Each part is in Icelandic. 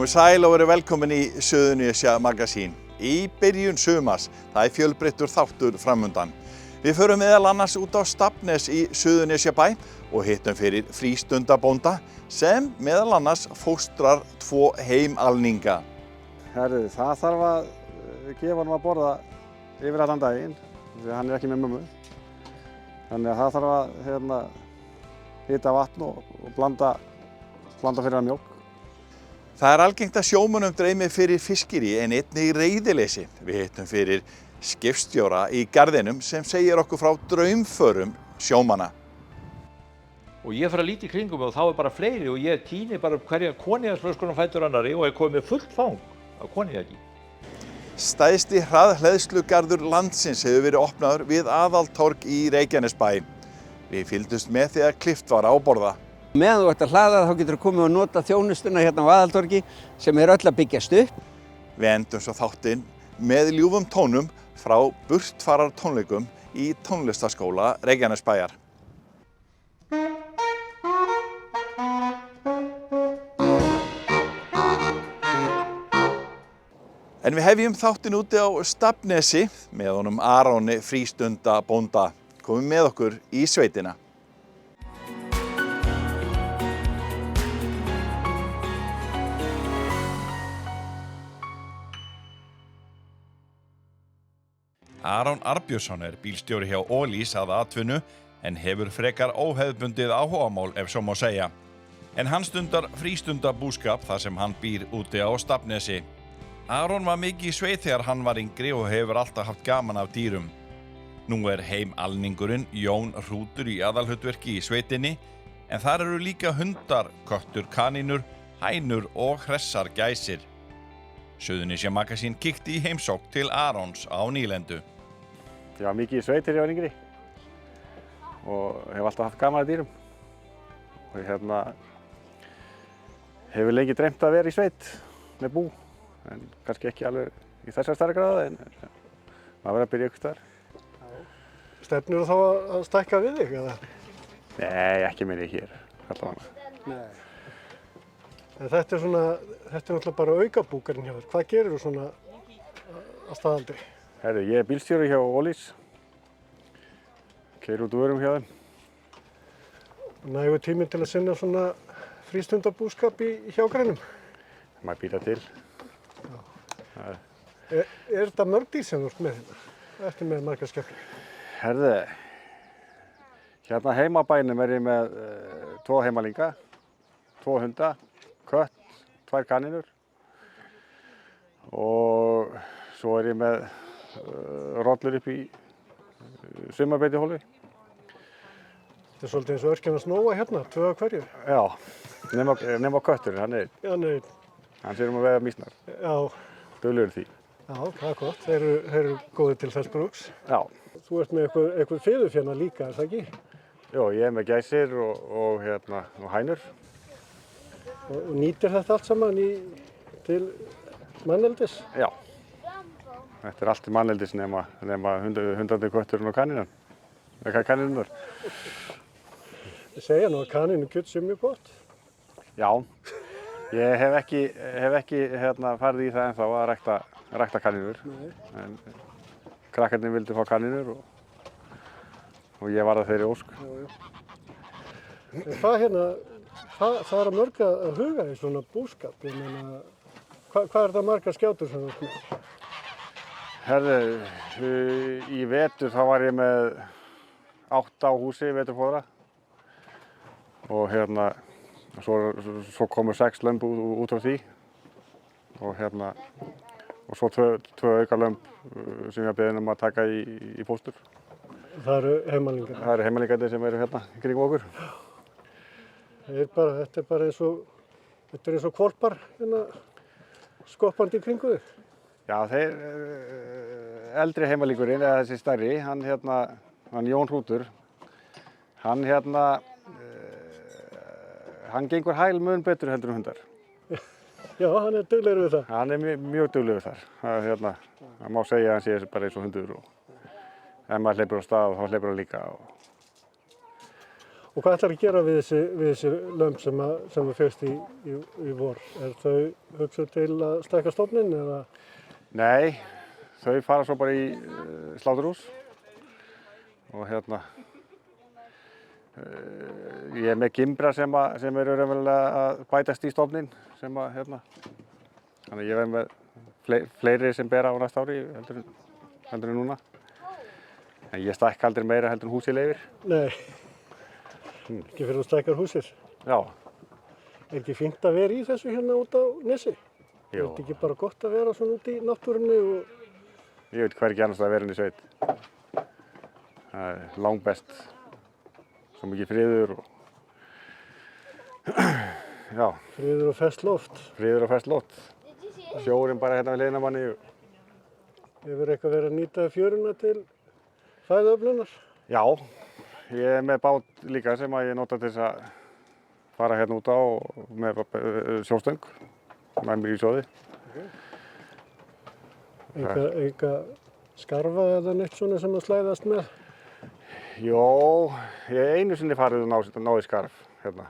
Komið sæl og verið velkomin í Suðurnesja Magasín. Í byrjun sumars, það fjölbreyttur þáttur framundan. Við förum meðal annars út á Stafnes í Suðurnesjabæ og hittum fyrir frístundabónda sem meðal annars fóstrar 2 heimalninga. Herðu, það þarf að gefa honum að borða yfir allan daginn, því hann ekki með mömmu. Þannig að það þarf að hita vatn og blanda fyrir hann mjólk. Það algengt að sjómönnum dreymi fyrir fiskiri en einnig reiðileysi. Við hittum fyrir skipstjóra í garðinum sem segir okkur frá draumförum sjómanna. Og ég fer að líta í kringum og þá bara fleiri og ég tíni bara hverja koníaksflöskuna fætur annarri og ég komið með fullt fang af koníaki. Stærsti hraðhleðslugarður landsins hefur verið opnaður við Aðaltorg í Reykjanesbæ. Við fylgdumst með þegar klippt var á borða. Meðan þú ert að hlaða þá getur þú komið og nota þjónustuna hérna á Aðaltorgi sem öll að byggjast upp. Við endum svo þáttinn með ljúfum tónum frá burtfarartónleikum í tónlistarskóla Reykjanesbæjar. En við hefjum þáttinn úti á Stafnesi með honum Aroni frístundabónda. Komum með okkur í sveitina. Aron Arnbjörnsson bílstjóri hjá Ólís að atvinnu en hefur frekar óhefðbundið áhugamál ef svo má segja. En hann stundar frístundabúskap þar sem hann býr úti á Stafnesi. Aron var mikið í sveit þegar hann var yngri og hefur alltaf haft gaman af dýrum. Nú heimalningurinn Jón Hrútur í aðalhlutverki í sveitinni en þar eru líka hundar, köttur, kanínur, hænur og hressar gæsir. Suðurnesja Magasín kíkti í heimsókn til Arons á nýlendu. Ég var mikið í sveit þegar ég var yngri og hef alltaf haft gaman af dýrum. Og hefur lengi dreymt að vera í sveit með bú, en kannski ekki alveg í þessar stærðargráðu, en maður verður að byrja ykkur staðar. Stefnir þú þá að stækka við þig, eða? Nei, ekki meiri hér, allavega. Nei. En þetta er náttúrulega bara aukabúkarinn hjá þér. Hvað gerir þú svona að staðaldri? Herðu, ég bílstjóri hjá Ólís. Keyri út vörum hjá þeim. Nægur tíminn til að sinna svona frístundabúskap í hjágreinum? Maður býta til. Er þetta mörg dýr sem þú ert með hérna? Ertu með margar skepnur? Herðu, hérna heima á bænum ég með 2 heimalinga, 2 hunda, kött, 2 kanínur og svo ég með rollur upp í sumarbeitihólfi. Þetta er svolítið eins og örkinn að snóa hérna, 2 af hverju. Já, nema kötturinn, hann er. Já, nei. Hann sér að veiða mýsnar. Já. Duglegur því. Já, það gott. Þeir eru góðir til þess brúks. Já. Þú ert með eitthvað fiðurfjörna líka, er það ekki? Jó, ég er með gæsir og hænur. Og nýtir þetta allt saman til manneldis? Já. Þetta er allt til manneldis nema hundandi kötturinn og kanínan. Kanínunar. Ég segja nú að kanínukjöt sé mjög gott. Já. Ég hef ekki farið í það ennþá að rækta kanínur. Nei. En krakkarnir vildu fá kanínur og ég var að þeirri ósk. Já. En það er að mörg að huga í svona búskap. Ég meina, hvað er það margar skjátur sem þú ert með? Herðu, í vetur þá var ég með 8 á húsi veturfóðra og svo komu 6 lömb út frá því og svo 2 auka lömb sem ég beðin að taka í fóstur. Það eru heimalingar. Það eru heimalingarnir sem eru hérna í kringum okkur. Þetta er bara eins og hvolpar skoppandi í kringu þig. Já, eldri heimalingurinn, eða þessi stærri, hann Jón Hrútur, hann gengur hæl mun betur heldur en hundar. Já, hann er duglegur við það. Hann er mjög duglegur þar. Það má segja að hann sé bara eins og hundur og ef maður hleypur á stað þá hleypur hann líka. Og hvað ætlar að gera við þessi lömb sem þú fékkst í vor? Er þau hugsað til að stækka stofninn eða? Nei, þau fara svo bara í sláturhús og ég er með gimbra sem eru raunverulega að bætast í stofninn þannig að ég verð með fleiri sem bera á næsta ári heldur en núna. En ég stækka aldrei meira heldur en húsið leyfir. Nei, ekki fyrir að stækkar húsið. Já. Er ekki fínt að vera í þessu hérna út á Nesi? Jú. Er þetta ekki bara gott að vera svona út í náttúrunni og... Ég veit hvergi annars að vera inn í sveit. Það er langbest. Svo mikið friður og... Já. Friður og ferskt loft. Friður og ferskt loft. Sjórinn bara hérna við hliðina á manni. Hefur eitthvað verið að nýta fjöruna til fæðuöflunar? Já, ég er með bát líka sem að ég nota til þess að fara hérna út á með sjóstöng með mér í sjóði. Enga skarfa eða neitt svona sem að slæðast með? Jó, ég hef einu sinni farið og náði skarf hérna.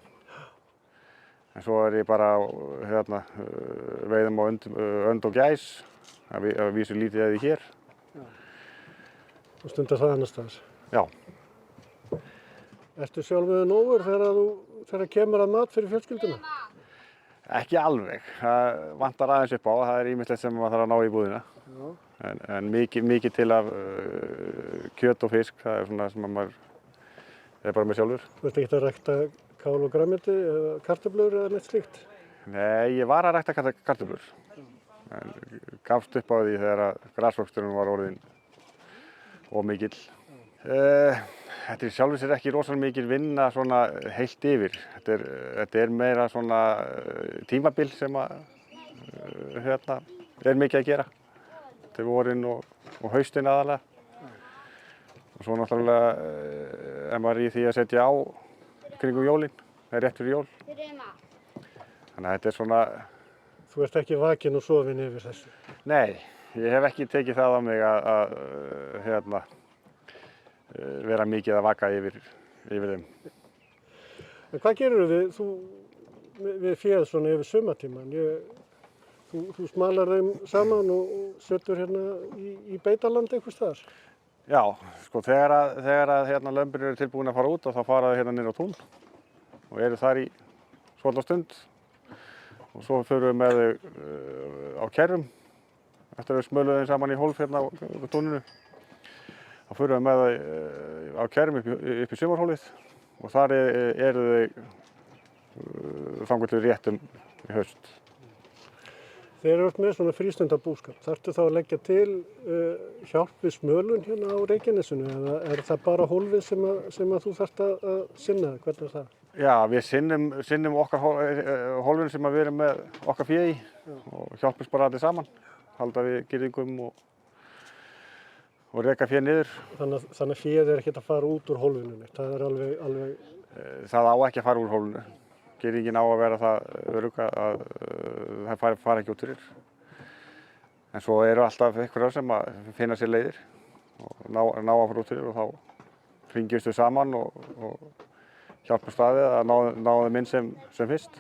En svo er ég bara hérna veiðum á önd og gæs, að vísu lítið eða hér. Og stundar það annars staðar? Já. Ertu sjálfur nógur þegar kemur að mat fyrir fjölskylduna? Ekki alveg. Það vantar aðeins upp á. Það er ýmislegt sem maður þarf að ná í búðina. En mikið til af kjöt og fisk. Það er svona sem maður er bara með sjálfur. Þú ert ekki að rækta kál og grænmeti eða kartöflur eða neitt slíkt? Nei, ég var að rækta kartöflur. En gafst upp á því þegar grasvöxturinn var orðinn of mikill. Þetta er sjálfur sér ekki rosalega mikil vinna svona heilt yfir. Þetta er meira svona tímabil sem að er mikið að gera. Þetta er vorinn og haustinn aðalega. Og svo náttúrulega er maður í því að setja á kringum jólin, það er rétt fyrir jól. Þannig að þetta er svona... Þú ert ekki vakinn og sofinn yfir þessu? Nei, ég hef ekki tekið það á mig að vera mikið að vaka yfir þeim. En hvað gerur við féð svona yfir sumartíman? Þú smalar þeim saman og setur hérna í beitarland einhvers staðar? Já, sko þegar að lömbin eru tilbúin að fara út og þá fara þau hérna niður á tún og eru þar í svolítið stund og svo förum við með þau á kerrum eftir að við smöluðum þeim saman í hólf hérna á túninu. Þá förum við með þau á kerrum upp í sumarhólið og þar eru þau þangað til rétt í haust. Þeir eru með svona frístundabúskap. Þarftu þá að leggja til hjálp við smölun hérna á Reykjanesinu eða er það bara hólfið sem að þú þarft að sinna? Hvernig er það? Já, við sinnum okkar hólfinu sem við erum með okkar fé í og hjálpumst bara allir saman. Halda við girðingum og reka fé niður. Þannig að féð er ekkert að fara út úr hólfinu neitt. Það er alveg... Það á ekki að fara úr hólfinu. Girðingin á að vera það örugg að það fara ekki út fyrir. En svo eru alltaf einhverjar sem að finna sér leiðir og ná að fara út fyrir og þá hringjumst við saman og hjálpum staðið að ná þeim inn sem fyrst.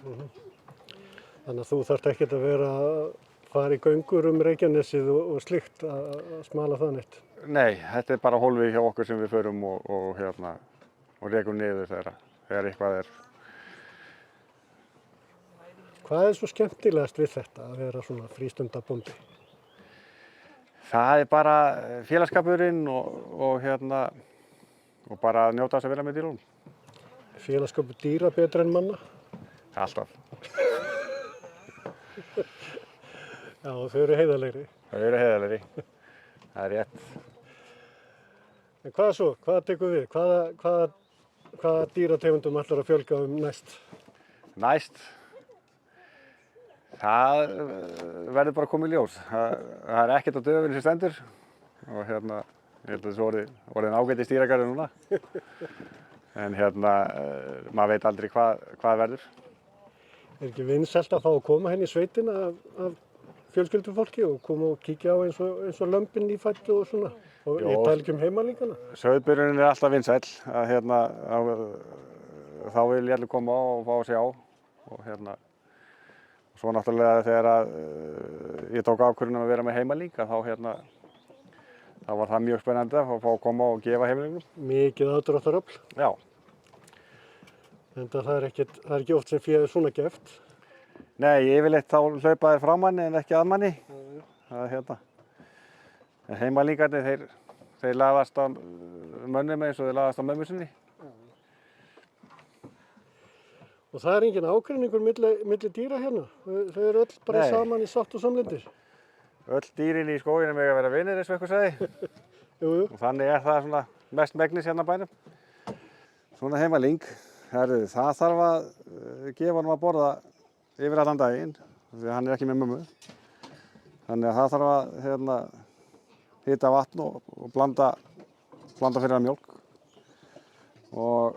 Þannig að þú þarft ekkert að vera að fara í göngur Reykjanesið og slíkt að smala það neitt? Nei, þetta er bara hólfið hjá okkur sem við förum og rekum niður þegar eitthvað er. Hvað er svo skemmtilegast við þetta að vera svona frístundabóndi? Það er bara félagsskapurinn og bara að njóta þess að vera með dýrunum. Félagsskapur dýra betra en manna? Alltaf. Já, þau eru heiðarlegri. Þau eru heiðarlegri. Það er rétt. En hvað svo? Hvað tekur við? Hvaða dýrategundum ætlar að fjölga næst? Næst? Það verður bara að koma í ljós. Það er ekkert á döfinni sem stendur og ég held að þessu orðin ágætt í stýragarði núna. En maður veit aldrei hvað verður. Er ekki vinsælt að fá að koma henni í sveitina af fjölskyldufólki og koma og kíkja á eins og lömbin nýfæddu og svona? Og ég tala ekki heimalíkana. Sauðburðurinn er alltaf vinsæll. þá vil ég allir koma og fá að sjá. Og svo náttúrulega þegar að ég tók ákvörðun að vera með heimalík, þá var það mjög spennandi að fá að koma og gefa heimalingnum. Mikið aðdráttarafl. Já. En það er ekki oft sem féð er svona geft. Nei, yfirleitt þá hlaupa þeir frá manni en ekki að manni. Það er En heimalíkarnir, þeir laðast á mönnum eins og þeir laðast á mömmu sinni. Og það er engin ágreiningur milli dýra hérna. Þau eru öll bara Nei. saman í sátt og samlyndir. Öll dýrin í skóginum eiga að vera vinir, eins og eitthvað sagði. Jú. Og þannig er það svona mest megnis hérna á bænum. Svona heimaling, það þarf að gefa honum að borða yfir allan daginn, því hann er ekki með mömmu. Þannig að það þarf að hita vatn og blanda fyrir hann mjólk. Og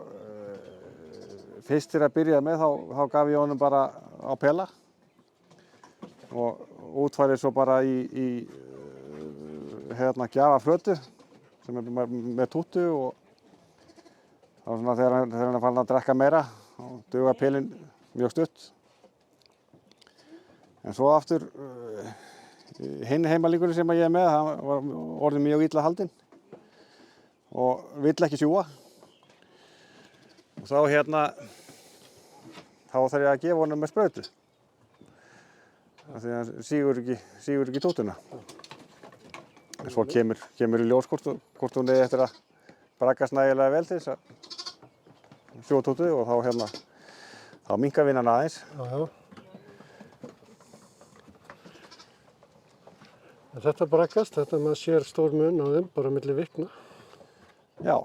fyrst til að byrja með þá gaf ég honum bara á pela og útfærið svo bara í gjafaflötu sem er með tútu og þá svona þegar hann er farin að drekka meira og duga pelinn mjög stutt. En svo aftur hinn heimalíkurinn sem ég er með, hann var orðinn mjög illa haldinn og vill ekki sjúga. Og þá þarf ég að gefa honum með sprautu. Því að hann sígur ekki tútuna. En svo kemur í ljós hvort hún eigi eftir að braggast nægilega vel til þess að sjúga tútu og þá minnkar vinnan aðeins. Já. En þetta braggast, maður sér stór mun á þeim, bara milli vikna. Já,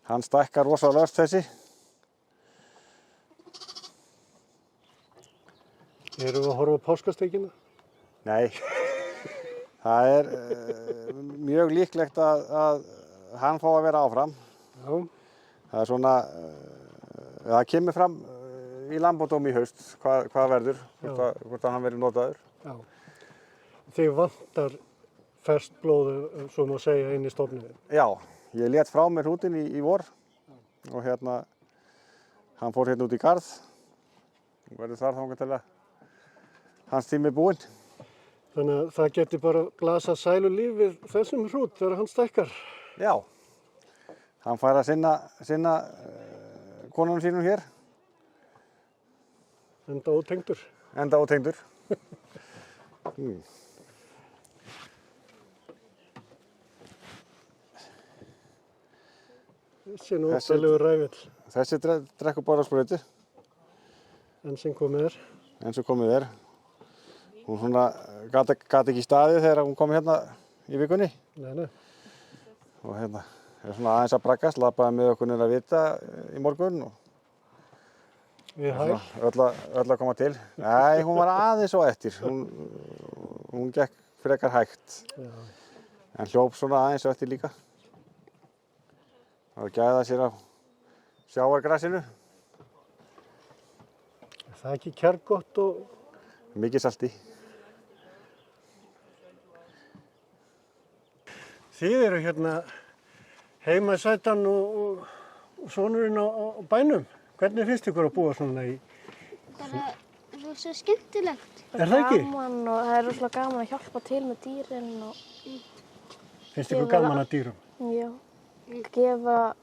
hann stækkar rosalega ört þessi. Erum við að horfa á páskasteikina? Nei, það er mjög líklegt að hann fá að vera áfram. Já. Það er svona, það kemur fram í lambadómi í haust hvað verður, hvort hann verður notaður. Já. Þig vantar ferskt blóð, svo má segja, inn í stofninu. Já, ég lét frá mér hrútinn í vor og hann fór út í garð og verður þar þangað til að hans tími er búinn. Þannig að það geti bara blasa sælu líf við þessum hrút þegar hann stækkar. Já, hann fær að sinna konunum sínum hér. Enda ótengdur. Enda ótengdur. Þessi er nú óttalegur ræfill. Þessi drekkur bara sprautu. Enn sem komið er. Eins og komið er. Hún svona gat ekki staðið þegar hún kom hérna í vikunni. Nei. Og er svona aðeins að braggast, labbaði með okkur niður að vita í morgun. Við hæl. Öll að koma til. Nei, hún var aðeins á eftir. Hún gekk frekar hægt. Já. En hljóp svona aðeins á eftir líka. Það var gæða sér á sjávargrasinu. Það er ekki kjarrgott og... Mikið salti. Þið eru hérna heima í sætan og sonurinn á bænum. Hvernig finnst ykkur að búa svona í? Bara rosa skemmtilegt. Er það ekki? Gaman og það er rosalega gaman að hjálpa til með dýrin og... Finnst ykkur gaman að dýrum? Já. Gefa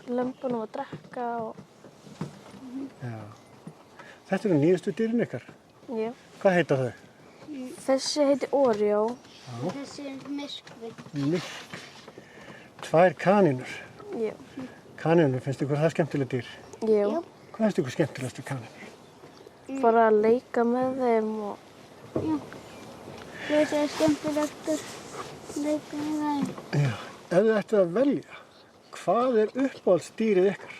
lömbunum að drekka og... Já. Þetta eru nýjustu dýrin ykkar. Já. Hvað heita þau? Þessi heitir Oreo. Þessi er myrkvi. Myrk. 2 kanínur. Já. Kanínur, finnst ykkur það skemmtileg dýr? Já. Hvað finnst ykkur skemmtilegast við kanínur? Bara að leika með þeim og... Þetta er skemmtilegt að leika með þeim. Já. Ef þið ættu að velja, hvað er uppáhaldsdýrið ykkar?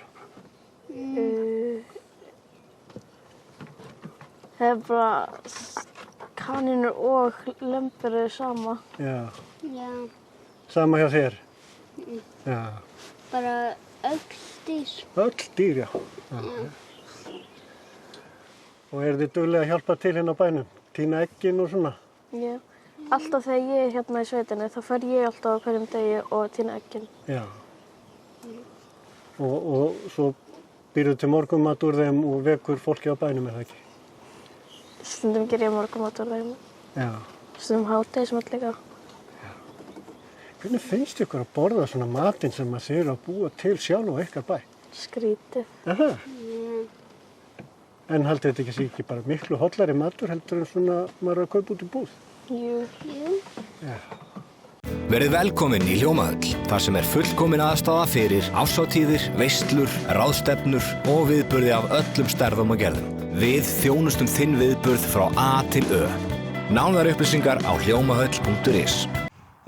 Það er bara kanínur og lömbur eru sama. Já. Já, Sama hjá þér? Já. bara öll dýr. Öll dýr, já. Og eru þið duglega að hjálpa til hérna á bænum? Tína eggin og svona? Já. Alltaf þegar ég er hérna í sveitinni þá fer ég alltaf á hverjum degi og tína eggin. Já. Og svo Býrðu til morgunmat úr þeim og vekur fólki á bænum, það ekki? Stundum ger ég morgunmat úr þeim. Já. Stundum hádegismat líka. Hvernig finnst ykkur að borða svona matinn sem maður sér að búa til sjálf á ykkar bæ? Skrítið. Aha. En haldið þetta ekki bara miklu hollari matur heldur en svona maður að kaupa út í búð? Jú. Já. Verið velkomin í Hljómahöll, þar sem fullkomin aðstaða fyrir árshátíðir, veislur, ráðstefnur og viðburði af öllum stærðum og gerðum. Við þjónustum þinn viðburð frá A til Ö. Nánari upplýsingar á hljómahöll.is.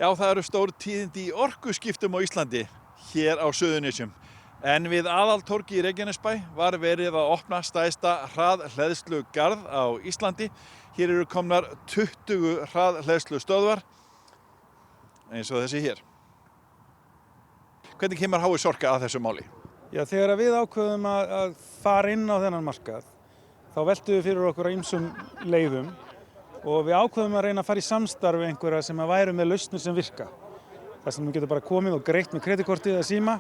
Já, það eru stór tíðindi í orkuskiptum á Íslandi, hér á Suðurnesjum. En við aðaltorgi í Reykjanesbæ var verið að opna stærsta hraðhleðslugarð á Íslandi. Hér eru komnar 20 hraðhleðslustöðvar, eins og þessi hér. Hvernig kemur H.I. Sorka að þessu máli? Já, þegar við ákveðum að fara inn á þennan markað, þá veltum við fyrir okkur á ýmsum leiðum og við ákveðum að reyna að fara í samstarfi einhverja sem að væru með lausnir sem virka. Það sem við getum bara komið og greitt með kreditkortið eða síma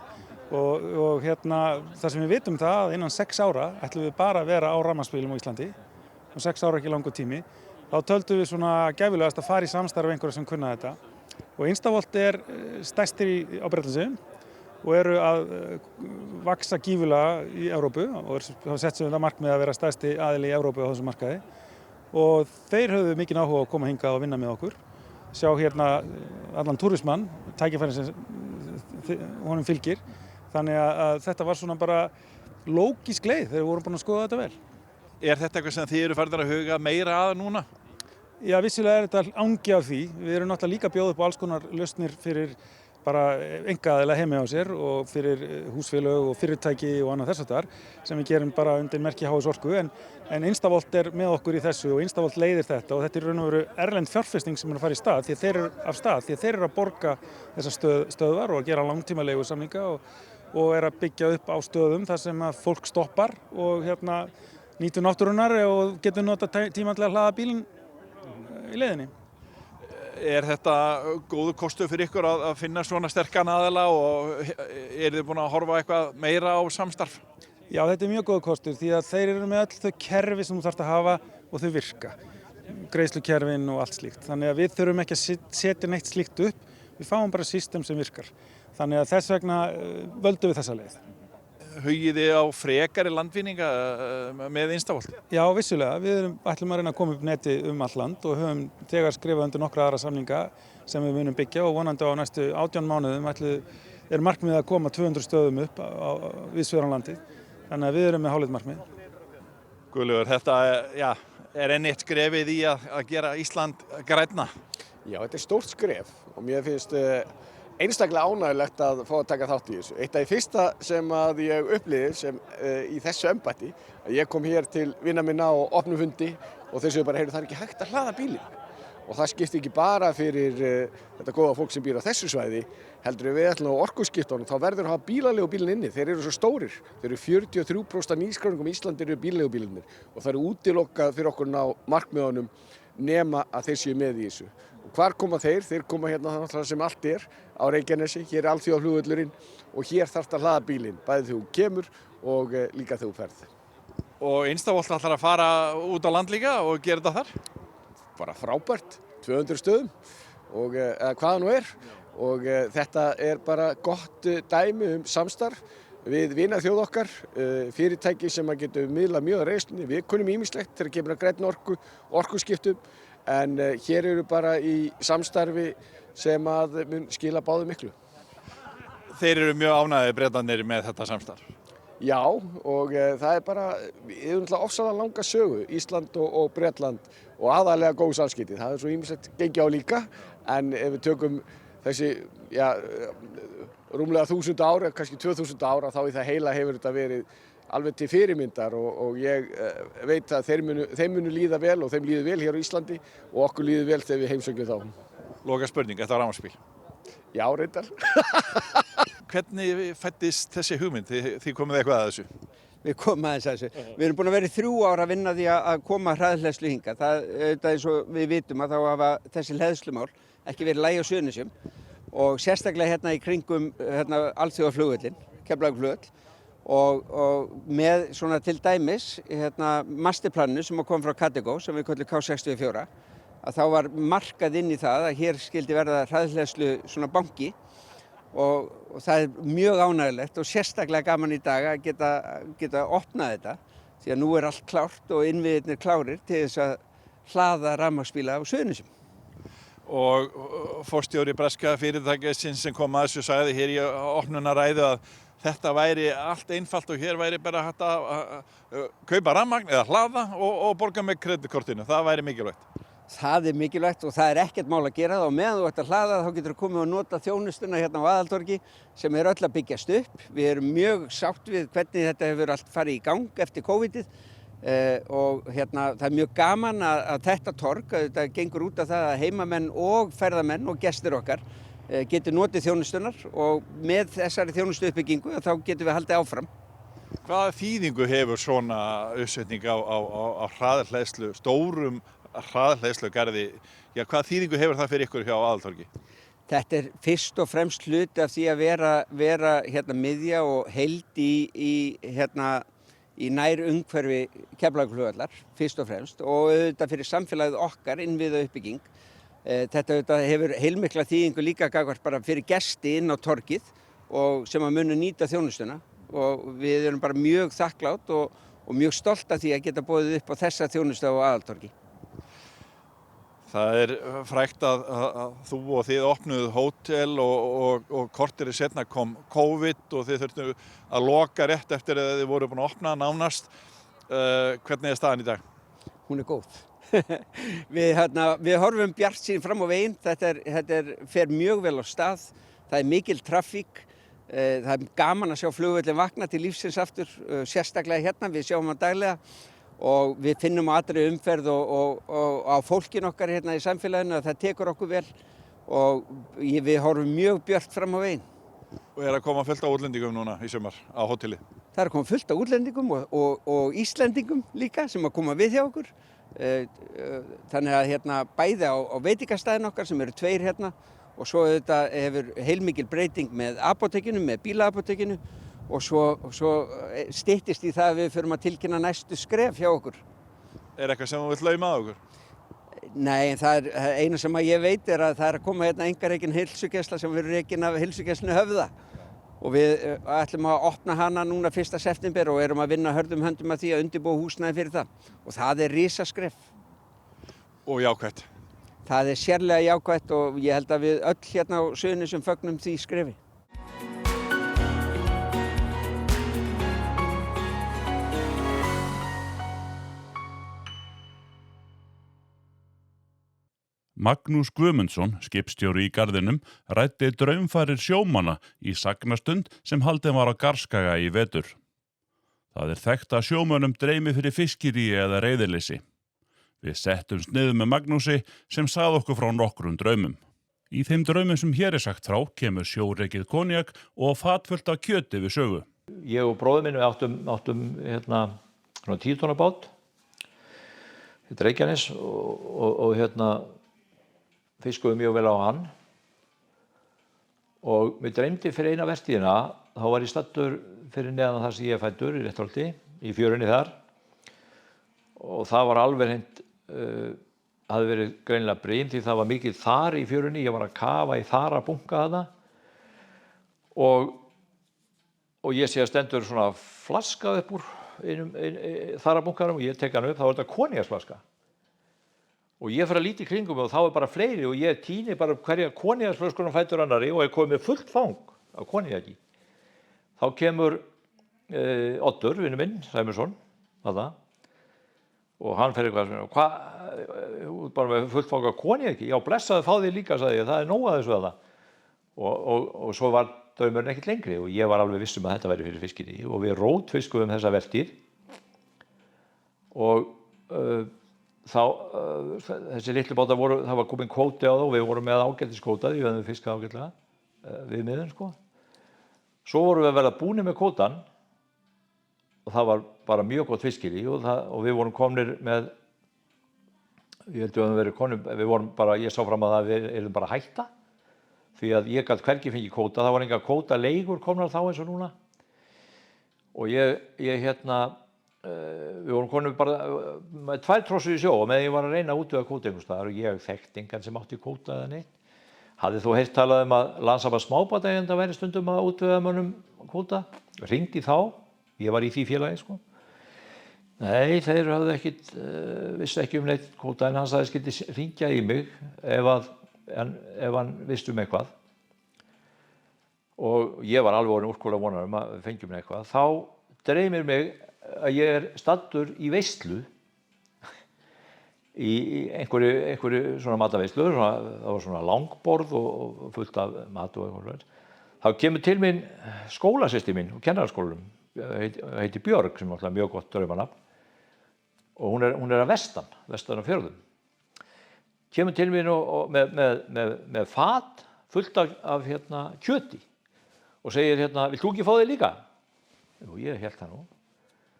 og það sem við vitum það að innan 6 ára ætlum við bara að vera á rafmagnsbílum á Íslandi og 6 ára ekki langur tími. Þá töldum við svona gæfulegast að fara í samstarfi einhverja sem kunna þetta. Og Instavolt stærstir á Bretlandseyjum og eru að vaxa gífurlega í Evrópu og hafa sett sér þetta markmið að vera stærsti aðili í Evrópu á þessum markaði. Og þeir höfðu mikinn áhuga að koma hingað og vinna með okkur. Sjá hérna allan túrismann, tækifærin sem honum fylgir. Þannig að þetta var svona bara lógísk leið þegar við vorum búin að skoða þetta vel. Er þetta eitthvað sem þið eru farnir að huga meira að núna? Já, vissilega þetta angi af því. Við erum náttúrulega líka að bjóða upp á alls konar lausnir fyrir bara einkaaðila heima á sér og fyrir húsfélög og fyrirtæki og annað þess háttar sem við gerum bara undir merki H.I. Sorku en Instavolt með okkur í þessu og Instavolt leiðir þetta og þetta er raun og veru erlend fjárfesting sem er að fara í stað því að þeir eru að borga þessar stöðvar og að gera langtímalegu samninga og er að byggja upp á stöðum þar sem að fólk stoppar og nýtur náttúrunnar og getur nota tíma til að hlaða bílinn í leiðinni. Er þetta góður kostur fyrir ykkur að finna svona sterkan aðila og eru þið búin að horfa eitthvað meira á samstarf? Já, þetta er mjög góður kostur því að þeir eru með öll þau kerfi sem þú þarft að hafa og þau virka. Greiðslukerfin og allt slíkt. Þannig að við þurfum ekki að setja neitt slíkt upp, við fáum bara system sem virkar. Þannig að þess vegna völdum við þessa leið. Hugið þið á frekari landvinninga með Instavolt? Já, vissulega. Við ætlum að reyna að koma upp neti all land og höfum þegar skrifað undir nokkra aðra samninga sem við munum byggja og vonandi á næstu 18 mánuðum er markmiðið að koma 200 stöðum upp víðsvegar á landið. Þannig að við erum með háleit markmið. Guðlaugur, þetta er enn eitt skrefið í að gera Ísland grænna. Já, þetta er stórt skref og mér finnst einstaklega ánægilegt að fá að taka þátt í þessu. Eitt af því fyrsta sem að ég upplifði sem í þessu embætti, að ég kom hér til vina minna og opnum fundi og þeir sögðu bara, það er ekki hægt að hlaða bílinn. Og það skipti ekki bara fyrir þetta góða fólk sem býr á þessu svæði, heldur við ætlum á orkuskiptunum, þá verður að hafa bílaleigubílinn inni. Þeir eru svo stórir. Þeir eru 43% af nýskráningum í Íslandi eru bílaleigubílarnir og það eru útilokað fyrir okkur ná markmiðunum nema að þeir séu með í þessu. Og hvar koma þeir? Þeir koma hérna þannig sem allt er á Reykjanesi, hér er alþjóðaflugvöllurinn og hér þarftu að hlaða bílinn, bæði þegar þú kemur og líka þegar þú ferð. Og Instavolt ætlar að fara út á land líka og gera þetta þar? Bara frábært, 200 stöðum og hvaða nú er og þetta er bara gott dæmi samstarf við vinaþjóð okkar, fyrirtæki sem að getum miðlað mjög að reynslu. Við kunnum ýmislegt þegar kemur að grænni orkuskiptum en hér eru bara í samstarfi sem að mun skila báðu miklu. Þeir eru mjög ánægðir Bretarnir með þetta samstarf? Já, og það er bara, við erum náttúrulega ofsalega langa sögu, Ísland og Bretland og aðalega góð samskipti. Það er svo ýmislegt gengi á líka, en ef við tökum þessi, rúmlega 1000 ára, kannski 2000 ára, þá í það heila hefur þetta verið alveg til fyrirmyndar og ég veit að þeim munu líða vel og þeim líður vel hér á Íslandi og okkur líður vel þegar við heimsækjum þá. Loka spurning, þetta var rafmagnsbíl? Já, reyndar. Hvernig fæddist þessi hugmynd? Þið komið eitthvað að þessu? Við komum aðeins að þessu. Við erum búin að vera í 3 ár að vinna því að koma hraðhleðslu hingað. Það er svo við vitum að þá hafa þessi hleðslumál ekki verið lægi á Suðurnesjum og sérstaklega hérna í kringum alþjóðaflugvöllinn, Keflavíkurflugvöll og með svona til dæmis masterplaninu sem kom frá Katego sem við köllum K64 að þá var markað inn í það að hér skildi verða hraðhleðslu svona banki og það er mjög ánægilegt og sérstaklega gaman í dag að geta opnað þetta því að nú er allt klárt og innviðirnir klárir til þess að hlaða rafmagnsbíla á Suðurnesjum. Og forstjóri breska fyrirtækisins sem kom að þessu sagði hér í opnunarræðu að þetta væri allt einfalt og hér væri bara hægt að kaupa rafmagn eða hlaða og borga með kreditkortinu. Það væri mikilvægt. Það er mikilvægt og það er ekkert mál að gera það og meðan þú ert að hlaða þá getur þú komið og nota þjónustuna hérna á Aðaltorgi sem er öll að byggjast upp. Við erum mjög sátt við hvernig þetta hefur allt farið í gang eftir COVID-ið og það er mjög gaman að þetta torg, að þetta gengur út af það að heimamenn og ferðamenn og gestir okkar getur notið þjónustunar og með þessari þjónustu uppbyggingu þá getum við haldið áfram. Hvaða þýðingu hefur svona uppsetning á hraðhleðslu, stórum hraðhleðslugarði? Já, hvaða þýðingu hefur það fyrir ykkur hjá Aðaltorgi? Þetta er fyrst og fremst hluti af því að vera miðja og heild í nær umhverfi Keflavíkurflugvallar, fyrst og fremst, og auðvitað fyrir samfélagið okkar innviða uppbygging. Þetta auðvitað hefur heilmikla þýðingu líka gagnvart bara fyrir gesti inn á torgið og sem að munu nýta þjónustuna og við erum bara mjög þakklátt og mjög stolt af því að geta boðið upp á þessa þjónustu á Aðaltorgi. Það er frægt að þú og þið opnuðu hótel og korteri seinna kom COVID og þið þurftu að loka rétt eftir að þið voru búin að opna nánast. Hvernig er staðan í dag? Hún er góð. Við horfum bjartsýn fram á veginn. Þetta fer mjög vel á stað. Það er mikil traffík. Það er gaman að sjá flugvöllin vakna til lífsins aftur, sérstaklega hérna. Við sjáum hann daglega. Og við finnum á allri umferð og á fólkin okkar hérna í samfélaginu að það tekur okkur vel og við horfum mjög björt fram á veginn. Og er að koma fullt af útlendingum núna í sumar á hóteli? Það er að koma fullt af útlendingum og Íslendingum líka sem að koma við hjá okkur. Þannig að bæði á veitingastæðin okkar sem eru 2 hérna og svo þetta hefur heilmikil breyting með apótekinu, með bílaapótekinu. Og svo styttist í það að við förum að tilkynna næstu skref hjá okkur. Er eitthvað sem þú vilt lauma að okkur? Nei, það er eina sem að ég veit er að það er að koma hérna einkarekin heilsugæsla sem verður rekin af heilsugæslunni Höfða. Og við ætlum að opna hana núna 1. september og erum að vinna hörðum höndum að því að undirbúa húsnæði fyrir það. Og það er risaskref. Og jákvætt? Það er sérlega jákvætt og ég held að við öll hérna á Suðurnesjum fögnum því skrefi. Magnús Guðmundsson, skipstjóri í Garðinum, ræddi draumfarir sjómanna í sagnastund sem haldin var á Garðskaga í vetur. Það er þekkt að sjómönnum dreymi fyrir fiskiríi eða reiðileysi. Við settumst niður með Magnúsi sem sagði okkur frá nokkrum draumum. Í þeim draumum sem hér er sagt frá kemur sjórekið konjak og fatfullt af kjöti við sögu. Ég og bróðir minn áttum 10 tonna bát, þetta Reykjanes og fiskuðum mjög vel á hann og mér dreymdi fyrir eina vertíðina, þá var ég staddur fyrir neðan það sem ég er fæddur í Réttarholti, í fjörunni þar og það var alveg hreint, hafði verið greinilega brýn því það var mikið þar í fjörunni, ég var að kafa í þarabunka þarna og ég sé að stendur svona flaska upp úr þarabunkanum og ég tek hann upp, þá var þetta koníaksflaska. Og ég fyrir að líta í kringum mig og þá er bara fleiri og ég tíni bara hverja koníaksflöskuna fætur annarri og ég komið með fullt fang af koníaki. Þá kemur Oddur, vinur minn, Sæmundsson, og hann fer eitthvað sem, hvað, bara með fullt fang af koníaki? Já, blessaðu, fá þig líka, sagði ég, það er nóg að þessu að það. Og svo var draumurinn ekkert lengri og ég var alveg viss að þetta væri fyrir fiskinni og við rótfiskuðum þessa vertíð og þessi litlu bátar voru, það var komin kvóti á það og við vorum með ágætiskvótað, við höfum fiskað ágætlega við miðun sko. Svo vorum við að verða búnir með kvótan og það var bara mjög gott fiskiri og við vorum komnir með, ég held að við vorum bara, ég sá fram að við erum bara að hætta því að ég gat hvergi fengið kvóta, það var enga kvótaleigur komnar þá eins og núna og ég við vorum konum bara með 2 trossur í sjó og meðan ég var að reyna að útvega kvóta einhvers staðar og ég þekkti engan sem átti kvóta eða neitt. Hafði þú heyrt talað að Landssamband smábátaeigenda væri stundum að útvega mönnum kvóta? Hringdi þá, ég var í því félagi sko. Nei, þeir hafði ekkit, vissi ekki neitt kvóta en hann sagði skyldi hringja í mig ef hann vissi eitthvað. Og ég var alveg orðinn úrkóla vonar að við fengjum eitthvað. Þá dreymir mig að ég staddur í veislu í einhverju svona mataveislu, það var svona langborð og fullt af mat og eitthvað. Þá kemur til mín skólasystir mín úr kennaraskólanum, heitir Björg, sem er mjög gott draumanafn, og hún er að vestan á fjörðum. Kemur til mín með fat fullt af kjöti og segir vilt þú ekki fá þig líka? Jú, ég hélt það nú.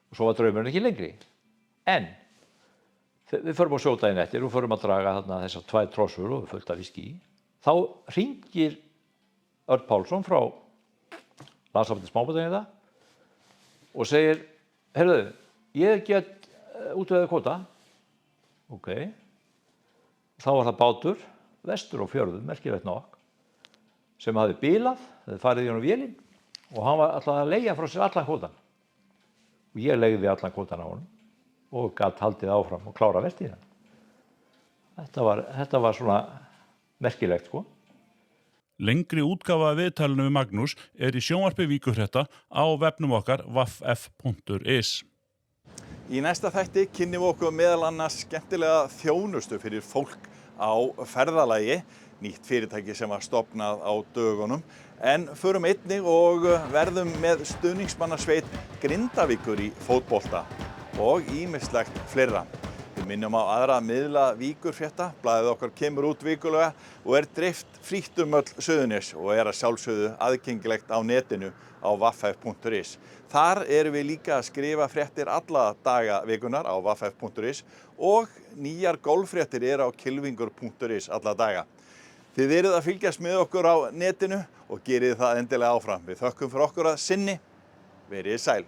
Og svo var draumurinn ekki lengri. En við förum á sjódaginn eftir og förum að draga þessar 2 trossur og fullt af viskí. Þá hringir Örn Pálsson frá Landssambandi smábátaeigenda og segir, heyrðu, ég get útvegað kvóta. Ok. Þá var það bátur vestur á fjörðum, merkilegt nokk, sem hafði bílað, hafði farið í honum vélinn og hann var alltaf að leigja frá sér allan kvótan. Og ég leigði allan kvótan á honum og gat haldið áfram og klára vertíðina. Þetta var svona merkilegt sko. Lengri útgáfa af viðtalinu við Magnús í sjónvarpi Víkurfrétta á vefnum okkar vaff.is. Í næsta þætti kynnum við okkur meðal annars skemmtilega þjónustu fyrir fólk á ferðalagi, nýtt fyrirtæki sem var stofnað á dögunum, en förum einnig og verðum með stuðningsmannasveit Grindavíkur í fótbolta og ýmislegt fleira. Við minnum á aðra miðla Víkurfrétta, blaðið okkar kemur út vikulega og dreift frítt öll Suðurnes og að sjálfsögðu aðgengilegt á netinu á vaff.is. Þar erum við líka að skrifa fréttir alla daga vikunar á vaff.is og nýjar golffréttir á kylfingur.is alla daga. Þið eruð að fylgjast með okkur á netinu og gerið það endilega áfram. Við þökkum fyrir okkur að sinni. Verið sæl.